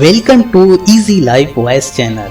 Welcome to Easy Life Voice channel.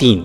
3,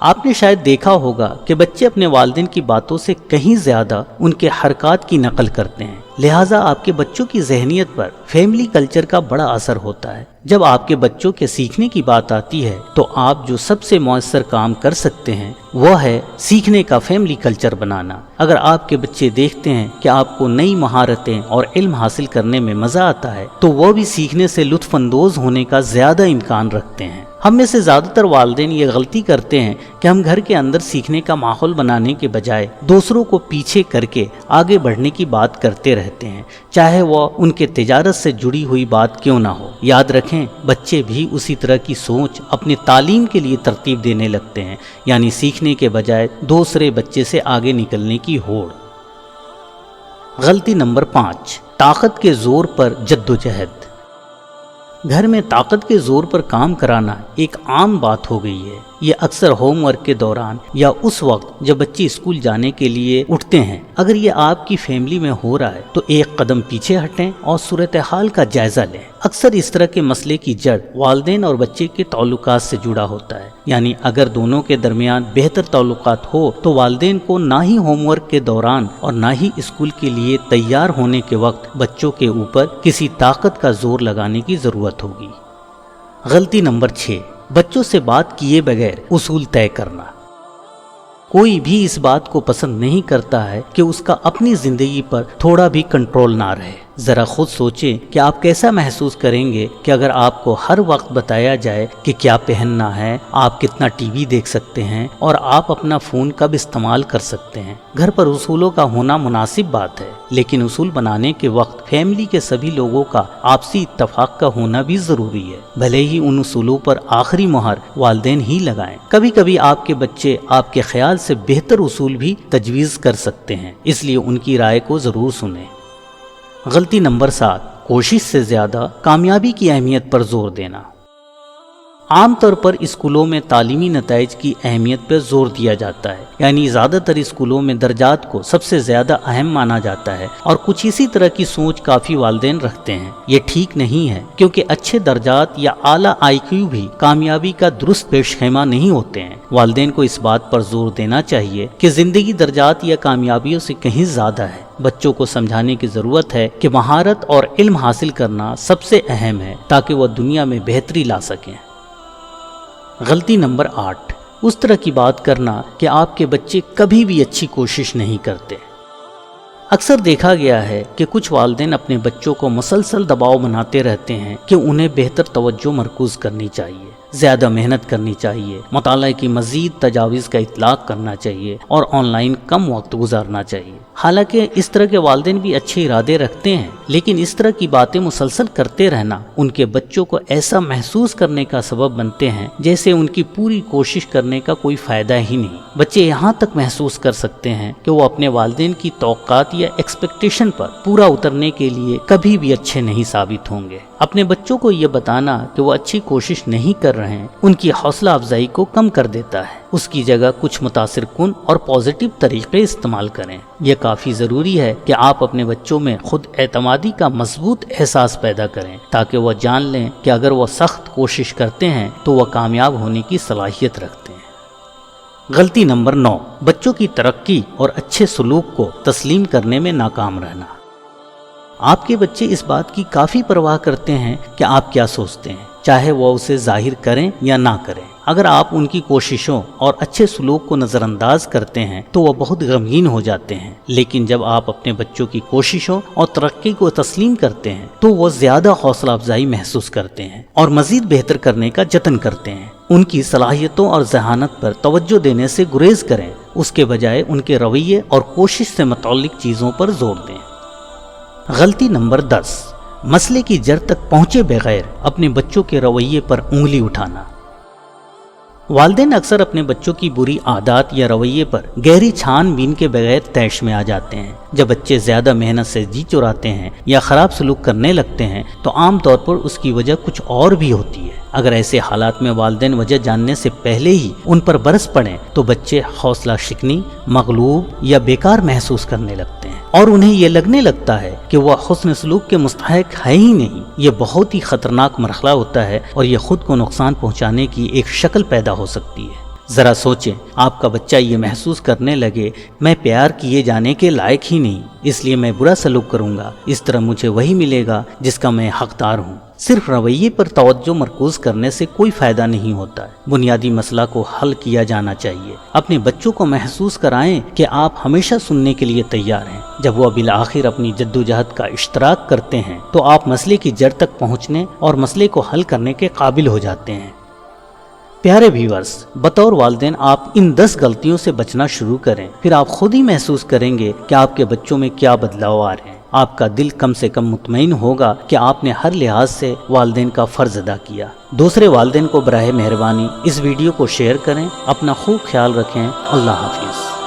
آپ نے شاید دیکھا ہوگا کہ بچے اپنے والدین کی باتوں سے کہیں زیادہ ان کے حرکات کی نقل کرتے ہیں، لہٰذا آپ کے بچوں کی ذہنیت پر فیملی کلچر کا بڑا اثر ہوتا ہے۔ جب آپ کے بچوں کے سیکھنے کی بات آتی ہے تو آپ جو سب سے مؤثر کام کر سکتے ہیں وہ ہے سیکھنے کا فیملی کلچر بنانا۔ اگر آپ کے بچے دیکھتے ہیں کہ آپ کو نئی مہارتیں اور علم حاصل کرنے میں مزہ آتا ہے تو وہ بھی سیکھنے سے لطف اندوز ہونے کا زیادہ امکان رکھتے ہیں۔ ہم میں سے زیادہ تر والدین یہ غلطی کرتے ہیں کہ ہم گھر کے اندر سیکھنے کا ماحول بنانے کے بجائے دوسروں کو پیچھے کر کے آگے بڑھنے کی بات کرتے رہتے ہیں، چاہے وہ ان کے تجارت سے جڑی ہوئی بات کیوں نہ ہو۔ یاد رکھیں، بچے بھی اسی طرح کی سوچ اپنی تعلیم کے لیے ترتیب دینے لگتے ہیں، یعنی سیکھنے کے بجائے دوسرے بچے سے آگے نکلنے کی ہوڑ۔ غلطی نمبر 5، طاقت کے زور پر جدوجہد۔ گھر میں طاقت کے زور پر کام کرانا ایک عام بات ہو گئی ہے۔ یہ اکثر ہوم ورک کے دوران یا اس وقت جب بچے اسکول جانے کے لیے اٹھتے ہیں۔ اگر یہ آپ کی فیملی میں ہو رہا ہے تو ایک قدم پیچھے ہٹیں اور صورتحال کا جائزہ لیں۔ اکثر اس طرح کے مسئلے کی جڑ والدین اور بچے کے تعلقات سے جڑا ہوتا ہے، یعنی اگر دونوں کے درمیان بہتر تعلقات ہو تو والدین کو نہ ہی ہوم ورک کے دوران اور نہ ہی اسکول کے لیے تیار ہونے کے وقت بچوں کے اوپر کسی طاقت کا زور لگانے کی ضرورت ہوگی۔ غلطی نمبر 6، بچوں سے بات کیے بغیر اصول طے کرنا۔ کوئی بھی اس بات کو پسند نہیں کرتا ہے کہ اس کا اپنی زندگی پر تھوڑا بھی کنٹرول نہ رہے۔ ذرا خود سوچیں کہ آپ کیسا محسوس کریں گے کہ اگر آپ کو ہر وقت بتایا جائے کہ کیا پہننا ہے، آپ کتنا ٹی وی دیکھ سکتے ہیں اور آپ اپنا فون کب استعمال کر سکتے ہیں۔ گھر پر اصولوں کا ہونا مناسب بات ہے، لیکن اصول بنانے کے وقت فیملی کے سبھی لوگوں کا آپسی اتفاق کا ہونا بھی ضروری ہے، بھلے ہی ان اصولوں پر آخری مہر والدین ہی لگائیں۔ کبھی کبھی آپ کے بچے آپ کے خیال سے بہتر اصول بھی تجویز کر سکتے ہیں، اس لیے ان کی رائے کو ضرور سنیں۔ غلطی نمبر 7، کوشش سے زیادہ کامیابی کی اہمیت پر زور دینا۔ عام طور پر اسکولوں میں تعلیمی نتائج کی اہمیت پر زور دیا جاتا ہے، یعنی زیادہ تر اسکولوں میں درجات کو سب سے زیادہ اہم مانا جاتا ہے، اور کچھ اسی طرح کی سوچ کافی والدین رکھتے ہیں۔ یہ ٹھیک نہیں ہے، کیونکہ اچھے درجات یا اعلیٰ IQ بھی کامیابی کا درست پیش خیمہ نہیں ہوتے ہیں۔ والدین کو اس بات پر زور دینا چاہیے کہ زندگی درجات یا کامیابیوں سے کہیں زیادہ ہے۔ بچوں کو سمجھانے کی ضرورت ہے کہ مہارت اور علم حاصل کرنا سب سے اہم ہے تاکہ وہ دنیا میں بہتری لا سکیں۔ غلطی نمبر 8، اس طرح کی بات کرنا کہ آپ کے بچے کبھی بھی اچھی کوشش نہیں کرتے۔ اکثر دیکھا گیا ہے کہ کچھ والدین اپنے بچوں کو مسلسل دباؤ بناتے رہتے ہیں کہ انہیں بہتر توجہ مرکوز کرنی چاہیے، زیادہ محنت کرنی چاہیے، مطالعہ کی مزید تجاویز کا اطلاق کرنا چاہیے اور آن لائن کم وقت گزارنا چاہیے۔ حالانکہ اس طرح کے والدین بھی اچھے ارادے رکھتے ہیں، لیکن اس طرح کی باتیں مسلسل کرتے رہنا ان کے بچوں کو ایسا محسوس کرنے کا سبب بنتے ہیں جیسے ان کی پوری کوشش کرنے کا کوئی فائدہ ہی نہیں۔ بچے یہاں تک محسوس کر سکتے ہیں کہ وہ اپنے والدین کی توقعات یا ایکسپیکٹیشن پر پورا اترنے کے لیے کبھی بھی اچھے نہیں ثابت ہوں گے۔ اپنے بچوں کو یہ بتانا کہ وہ اچھی کوشش نہیں کر رہے ہیں ان کی حوصلہ افزائی کو کم کر دیتا ہے۔ اس کی جگہ کچھ متاثر کن اور پازیٹیو طریقے استعمال کریں۔ یہ کافی ضروری ہے کہ آپ اپنے بچوں میں خود اعتمادی کا مضبوط احساس پیدا کریں تاکہ وہ جان لیں کہ اگر وہ سخت کوشش کرتے ہیں تو وہ کامیاب ہونے کی صلاحیت رکھتے ہیں۔ غلطی نمبر 9، بچوں کی ترقی اور اچھے سلوک کو تسلیم کرنے میں ناکام رہنا۔ آپ کے بچے اس بات کی کافی پرواہ کرتے ہیں کہ آپ کیا سوچتے ہیں، چاہے وہ اسے ظاہر کریں یا نہ کریں۔ اگر آپ ان کی کوششوں اور اچھے سلوک کو نظر انداز کرتے ہیں تو وہ بہت غمگین ہو جاتے ہیں، لیکن جب آپ اپنے بچوں کی کوششوں اور ترقی کو تسلیم کرتے ہیں تو وہ زیادہ حوصلہ افزائی محسوس کرتے ہیں اور مزید بہتر کرنے کا جتن کرتے ہیں۔ ان کی صلاحیتوں اور ذہانت پر توجہ دینے سے گریز کریں، اس کے بجائے ان کے رویے اور کوشش سے متعلق چیزوں پر زور دیں۔ غلطی نمبر 10، مسئلے کی جڑ تک پہنچے بغیر اپنے بچوں کے رویے پر انگلی اٹھانا۔ والدین اکثر اپنے بچوں کی بری عادات یا رویے پر گہری چھان بین کے بغیر طیش میں آ جاتے ہیں۔ جب بچے زیادہ محنت سے جی چراتے ہیں یا خراب سلوک کرنے لگتے ہیں تو عام طور پر اس کی وجہ کچھ اور بھی ہوتی ہے۔ اگر ایسے حالات میں والدین وجہ جاننے سے پہلے ہی ان پر برس پڑیں تو بچے حوصلہ شکنی، مغلوب یا بیکار محسوس کرنے لگتے ہیں اور انہیں یہ لگنے لگتا ہے کہ وہ حسن سلوک کے مستحق ہے ہی نہیں۔ یہ بہت ہی خطرناک مرحلہ ہوتا ہے اور یہ خود کو نقصان پہنچانے کی ایک شکل پیدا ہو سکتی ہے۔ ذرا سوچیں، آپ کا بچہ یہ محسوس کرنے لگے میں پیار کیے جانے کے لائق ہی نہیں، اس لیے میں برا سلوک کروں گا، اس طرح مجھے وہی ملے گا جس کا میں حقدار ہوں۔ صرف رویے پر توجہ مرکوز کرنے سے کوئی فائدہ نہیں ہوتا ہے، بنیادی مسئلہ کو حل کیا جانا چاہیے۔ اپنے بچوں کو محسوس کرائیں کہ آپ ہمیشہ سننے کے لیے تیار ہیں۔ جب وہ بالآخر اپنی جدوجہد کا اشتراک کرتے ہیں تو آپ مسئلے کی جڑ تک پہنچنے اور مسئلے کو حل کرنے کے قابل ہو جاتے ہیں۔ پیارے ویورز، بطور والدین آپ ان 10 غلطیوں سے بچنا شروع کریں، پھر آپ خود ہی محسوس کریں گے کہ آپ کے بچوں میں کیا بدلاؤ آ رہے ہیں۔ آپ کا دل کم سے کم مطمئن ہوگا کہ آپ نے ہر لحاظ سے والدین کا فرض ادا کیا۔ دوسرے والدین کو براہ مہربانی اس ویڈیو کو شیئر کریں۔ اپنا خوب خیال رکھیں۔ اللہ حافظ۔